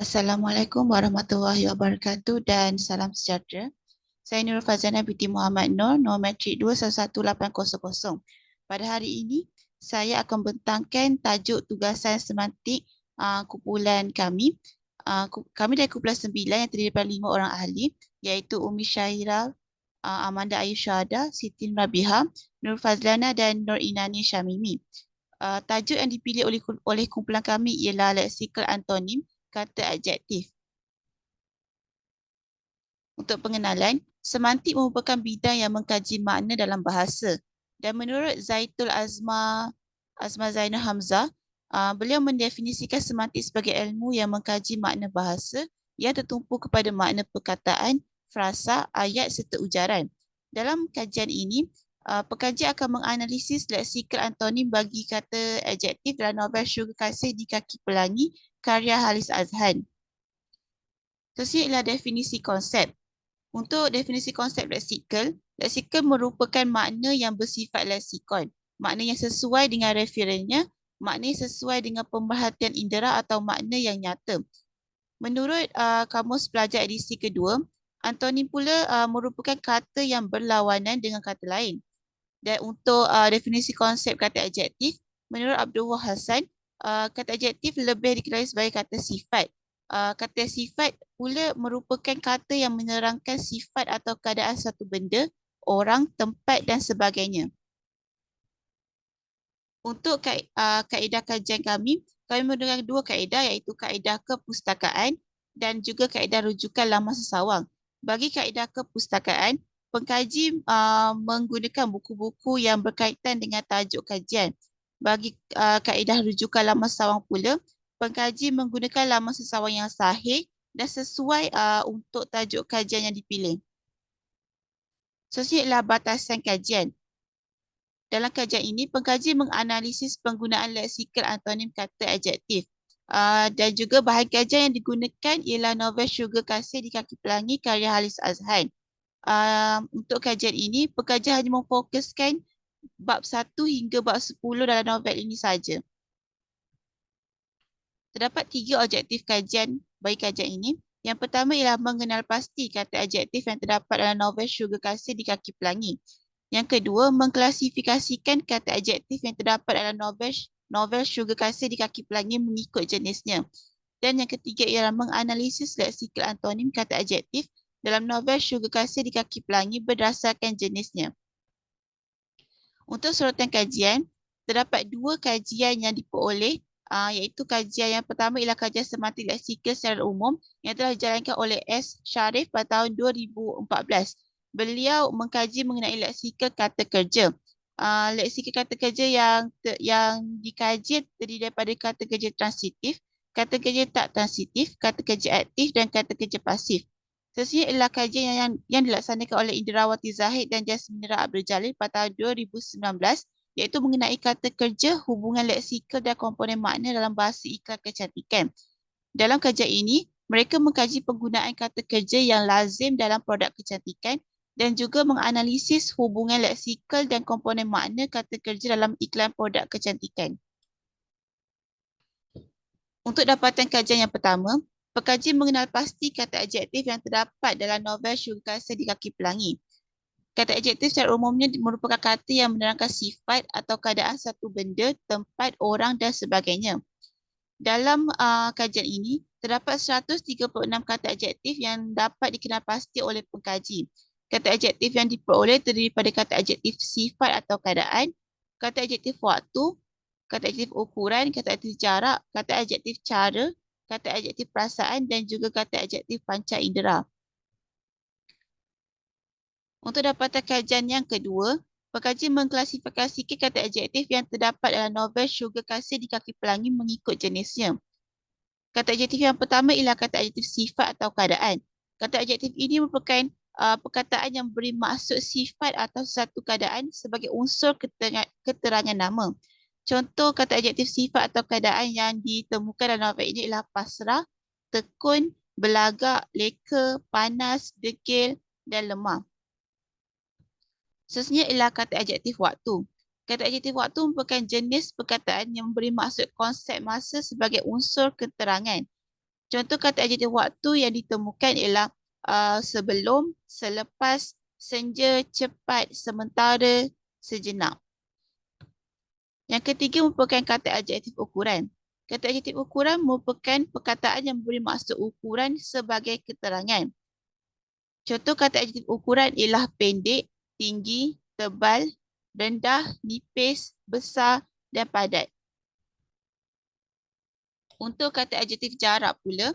Assalamualaikum warahmatullahi wabarakatuh dan salam sejahtera. Saya Nurul Fazana binti Muhammad Nur, nombor matrik 211800. Pada hari ini, saya akan bentangkan tajuk tugasan semantik kumpulan kami. Kami dari kumpulan 9 yang terdiri daripada 5 orang ahli, iaitu Umi Syahira, Amanda Ayu Syahada, Siti Rabiha, Nur Fazlana dan Nur Inani Syamimi. Tajuk yang dipilih oleh kumpulan kami ialah leksikal antonim kata adjektif. Untuk pengenalan, semantik merupakan bidang yang mengkaji makna dalam bahasa. Dan menurut Zaitul Azma Zainal Hamzah, beliau mendefinisikan semantik sebagai ilmu yang mengkaji makna bahasa yang tertumpu kepada makna perkataan, frasa, ayat serta ujaran. Dalam kajian ini, pekaji akan menganalisis leksikal antonim bagi kata adjektif dalam novel Syurga Kasih di Kaki Pelangi karya Halis Azhan. Seterusnya ialah definisi konsep. Untuk definisi konsep leksikal, leksikal merupakan makna yang bersifat leksikon. Makna yang sesuai dengan referennya, makna yang sesuai dengan pemerhatian indera atau makna yang nyata. Menurut Kamus Pelajar edisi kedua, antonim pula merupakan kata yang berlawanan dengan kata lain. Dan untuk definisi konsep kata adjektif, menurut Abdul Hassan, kata adjektif lebih dikenali sebagai kata sifat. Kata sifat pula merupakan kata yang menerangkan sifat atau keadaan satu benda, orang, tempat dan sebagainya. Untuk kaedah kajian kami menggunakan dua kaedah iaitu kaedah kepustakaan dan juga kaedah rujukan laman sesawang. Bagi kaedah kepustakaan, pengkaji menggunakan buku-buku yang berkaitan dengan tajuk kajian. Bagi kaedah rujukan laman sesawang pula, pengkaji menggunakan laman sesawang yang sahih dan sesuai untuk tajuk kajian yang dipilih. Seterusnya ialah batasan kajian. Dalam kajian ini, pengkaji menganalisis penggunaan leksikal antonim kata adjektif. Dan juga bahan kajian yang digunakan ialah novel Syurga Kasih di Kaki Pelangi karya Halis Azhan. Untuk kajian ini, pengkaji hanya memfokuskan bab 1 hingga bab 10 dalam novel ini saja. Terdapat 3 objektif kajian bagi kajian ini. Yang pertama ialah mengenal pasti kata adjektif yang terdapat dalam novel Syurga Kasih di Kaki Pelangi. Yang kedua, mengklasifikasikan kata adjektif yang terdapat dalam novel Syurga Kasih di Kaki Pelangi mengikut jenisnya. Dan yang ketiga ialah menganalisis leksikal antonim kata adjektif dalam novel Syurga Kasih di Kaki Pelangi berdasarkan jenisnya. Untuk sorotan kajian, terdapat 2 kajian yang diperoleh, iaitu kajian yang pertama ialah kajian semantik leksikal secara umum yang telah dijalankan oleh S. Sharif pada tahun 2014. Beliau mengkaji mengenai leksikal kata kerja. Leksikal kata kerja yang dikaji terdiri daripada kata kerja transitif, kata kerja tak transitif, kata kerja aktif dan kata kerja pasif. Seterusnya ialah kajian yang dilaksanakan oleh Indrawati Zahid dan Jasmine Abdul Jalil pada tahun 2019, iaitu mengenai kata kerja, hubungan leksikal dan komponen makna dalam bahasa iklan kecantikan. Dalam kajian ini, mereka mengkaji penggunaan kata kerja yang lazim dalam produk kecantikan dan juga menganalisis hubungan leksikal dan komponen makna kata kerja dalam iklan produk kecantikan. Untuk dapatan kajian yang pertama, pekaji mengenal pasti kata adjektif yang terdapat dalam novel Syurga Kasih di Kaki Pelangi. Kata adjektif secara umumnya merupakan kata yang menerangkan sifat atau keadaan satu benda, tempat, orang dan sebagainya. Dalam kajian ini, terdapat 136 kata adjektif yang dapat dikenal pasti oleh pengkaji. Kata adjektif yang diperoleh terdiri pada kata adjektif sifat atau keadaan, kata adjektif waktu, kata adjektif ukuran, kata adjektif jarak, kata adjektif cara, kata adjektif perasaan dan juga kata adjektif panca indera. Untuk dapatan kajian yang kedua, pengkaji mengklasifikasikan kata adjektif yang terdapat dalam novel Syurga Kasih di Kaki Pelangi mengikut jenisnya. Kata adjektif yang pertama ialah kata adjektif sifat atau keadaan. Kata adjektif ini merupakan perkataan yang beri maksud sifat atau satu keadaan sebagai unsur keterangan nama. Contoh kata adjektif sifat atau keadaan yang ditemukan dalam novel ini ialah pasrah, tekun, belagak, leka, panas, degil dan lemah. Seterusnya ialah kata adjektif waktu. Kata adjektif waktu merupakan jenis perkataan yang memberi maksud konsep masa sebagai unsur keterangan. Contoh kata adjektif waktu yang ditemukan ialah sebelum, selepas, senja, cepat, sementara, sejenak. Yang ketiga merupakan kata adjektif ukuran. Kata adjektif ukuran merupakan perkataan yang memberi maksud ukuran sebagai keterangan. Contoh kata adjektif ukuran ialah pendek, tinggi, tebal, rendah, nipis, besar dan padat. Untuk kata adjektif jarak pula,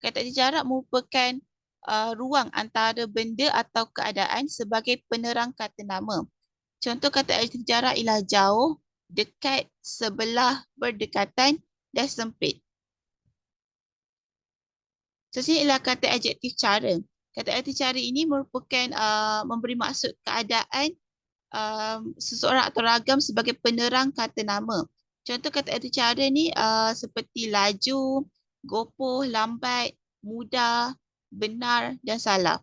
kata adjektif jarak merupakan ruang antara benda atau keadaan sebagai penerang kata nama. Contoh kata adjektif jarak ialah jauh, dekat, sebelah, berdekatan dan sempit. Seterusnya ialah kata adjektif cara. Kata adjektif cara ini merupakan memberi maksud keadaan seseorang atau ragam sebagai penerang kata nama. Contoh kata adjektif cara ni seperti laju, gopoh, lambat, mudah, benar dan salah.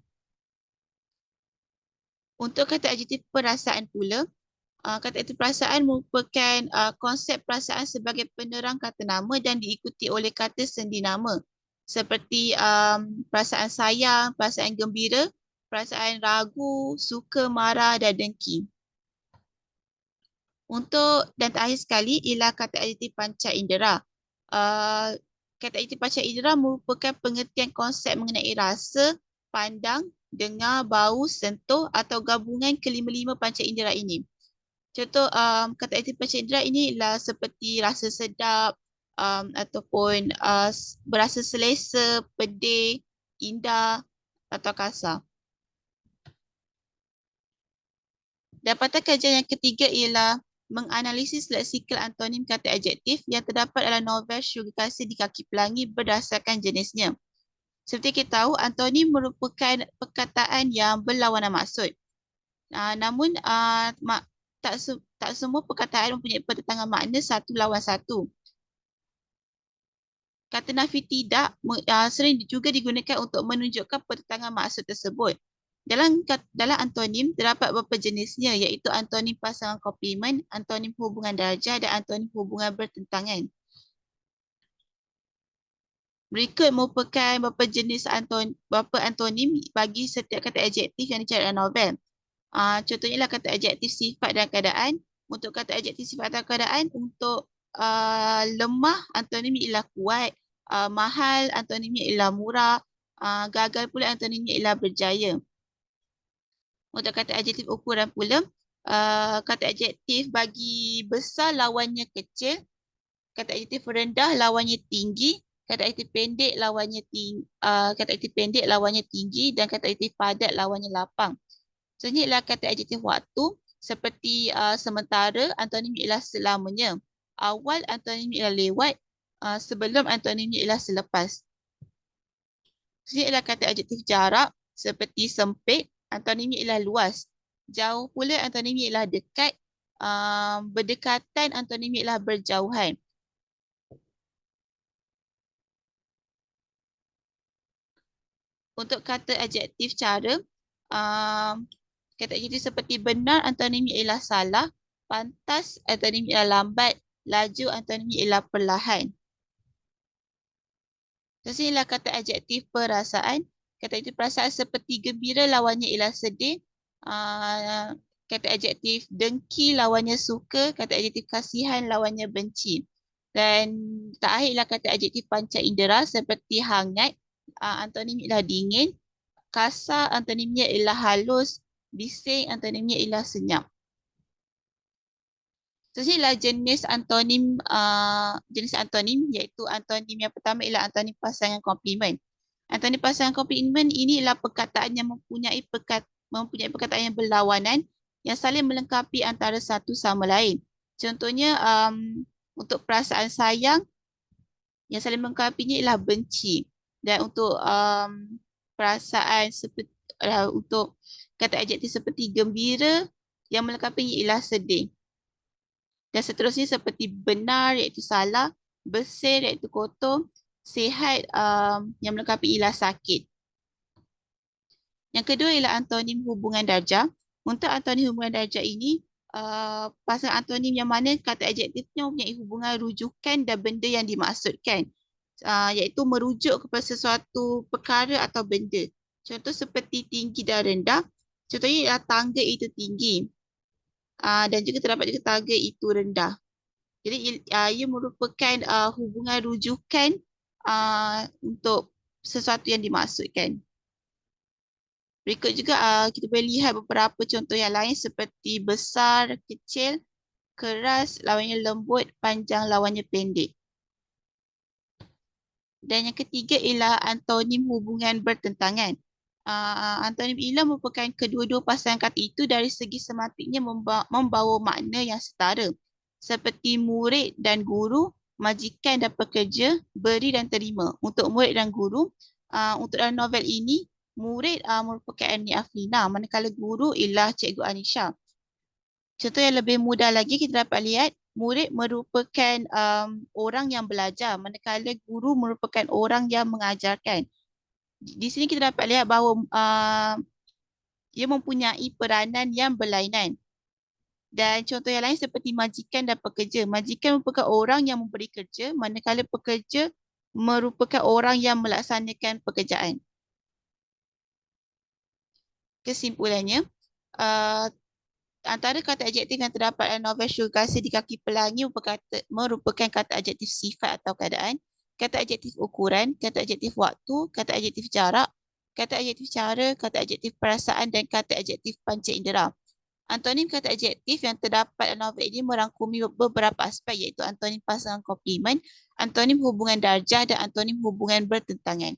Untuk kata adjektif perasaan pula, kata adjektif perasaan merupakan konsep perasaan sebagai penerang kata nama dan diikuti oleh kata sendi nama. Seperti perasaan sayang, perasaan gembira, perasaan ragu, suka, marah dan dengki. Untuk dan terakhir sekali ialah kata adjektif panca indera. Kata adjektif panca indera merupakan pengertian konsep mengenai rasa, pandang, dengar, bau, sentuh atau gabungan kelima-lima panca indera ini. Contoh kata adjektif panca indera ini ialah seperti rasa sedap ataupun berasa selesa, pedih, indah atau kasar. Dapatan kajian yang ketiga ialah menganalisis leksikal antonim kata adjektif yang terdapat dalam novel Syurga Kasih di Kaki Pelangi berdasarkan jenisnya. Seperti kita tahu, antonim merupakan perkataan yang berlawanan maksud. Namun, tak semua perkataan mempunyai pertentangan makna satu lawan satu. Kata nafi tidak sering juga digunakan untuk menunjukkan pertentangan maksud tersebut. Dalam antonim terdapat beberapa jenisnya iaitu antonim pasangan komplement, antonim hubungan darjah dan antonim hubungan bertentangan. Berikut merupakan beberapa antonim bagi setiap kata adjektif yang dicari dalam novel. Contohnya ialah kata adjektif sifat dan keadaan. Untuk kata adjektif sifat dan keadaan, untuk lemah antonimnya ialah kuat, mahal antonimnya ialah murah, gagal pula antonimnya ialah berjaya. Untuk kata adjektif ukuran pula, kata adjektif bagi besar lawannya kecil, kata adjektif rendah lawannya tinggi, kata adjektif pendek lawannya tinggi dan kata adjektif padat lawannya lapang. Selanjutnya ialah kata adjektif waktu seperti sementara antonimnya ialah selamanya, awal antonimnya ialah lewat, sebelum antonimnya ialah selepas. Selanjutnya ialah kata adjektif jarak seperti sempit, antonimnya ialah luas. Jauh pula antonimnya ialah dekat, berdekatan antonimnya ialah berjauhan. Untuk kata adjektif cara, kata adjektif seperti benar antonimnya ialah salah, pantas antonimnya ialah lambat, laju antonimnya ialah perlahan. Seterusnya ialah kata adjektif perasaan. Kata adjektif perasaan seperti gembira lawannya ialah sedih. Kata adjektif dengki lawannya suka. Kata adjektif kasihan lawannya benci. Dan terakhir ialah kata adjektif panca indera seperti hangat. Antonimnya ialah dingin. Kasar antonimnya ialah halus. Bising antonimnya ialah senyap. Seterusnya ialah jenis antonim iaitu antonim yang pertama ialah antonim pasangan komplement. Antonim pasangan komplement ini ialah perkataan yang mempunyai perkataan yang berlawanan yang saling melengkapi antara satu sama lain. Contohnya untuk perasaan sayang yang saling melengkapinya ialah benci, dan untuk perasaan seperti untuk kata adjektif seperti gembira yang melengkapinya ialah sedih. Dan seterusnya seperti benar iaitu salah, bersih iaitu kotor, sihat yang melengkapi ialah sakit. Yang kedua ialah antonim hubungan darjah. Untuk antonim hubungan darjah ini, pasangan antonim yang mana kata adjektifnya mempunyai hubungan rujukan dan benda yang dimaksudkan. iaitu merujuk kepada sesuatu perkara atau benda. Contoh seperti tinggi dan rendah. Contohnya ialah tangga itu tinggi. Dan juga terdapat juga tangga itu rendah. Jadi ia merupakan hubungan rujukan untuk sesuatu yang dimaksudkan. Berikut juga kita boleh lihat beberapa contoh yang lain seperti besar, kecil, keras, lawannya lembut, panjang, lawannya pendek. Dan yang ketiga ialah antonim hubungan bertentangan. Antonim ialah merupakan kedua-dua pasangan kata itu dari segi semantiknya membawa makna yang setara. Seperti murid dan guru, majikan dan pekerja, beri dan terima. Untuk murid dan guru, untuk dalam novel ini, murid merupakan Annie Afrina, manakala guru ialah Cikgu Anisha. Contoh yang lebih mudah lagi kita dapat lihat, murid merupakan orang yang belajar, manakala guru merupakan orang yang mengajarkan. Di sini kita dapat lihat bahawa ia mempunyai peranan yang berlainan. Dan contoh yang lain seperti majikan dan pekerja. Majikan merupakan orang yang memberi kerja, manakala pekerja merupakan orang yang melaksanakan pekerjaan. Kesimpulannya, antara kata adjektif yang terdapat dalam novel Syurga Kasih di Kaki Pelangi merupakan kata adjektif sifat atau keadaan, kata adjektif ukuran, kata adjektif waktu, kata adjektif jarak, kata adjektif cara, kata adjektif perasaan dan kata adjektif panca indera. Antonim kata adjektif yang terdapat dalam novel ini merangkumi beberapa aspek iaitu antonim pasangan komplimen, antonim hubungan darjah dan antonim hubungan bertentangan.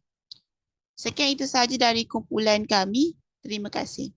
Sekian itu sahaja dari kumpulan kami. Terima kasih.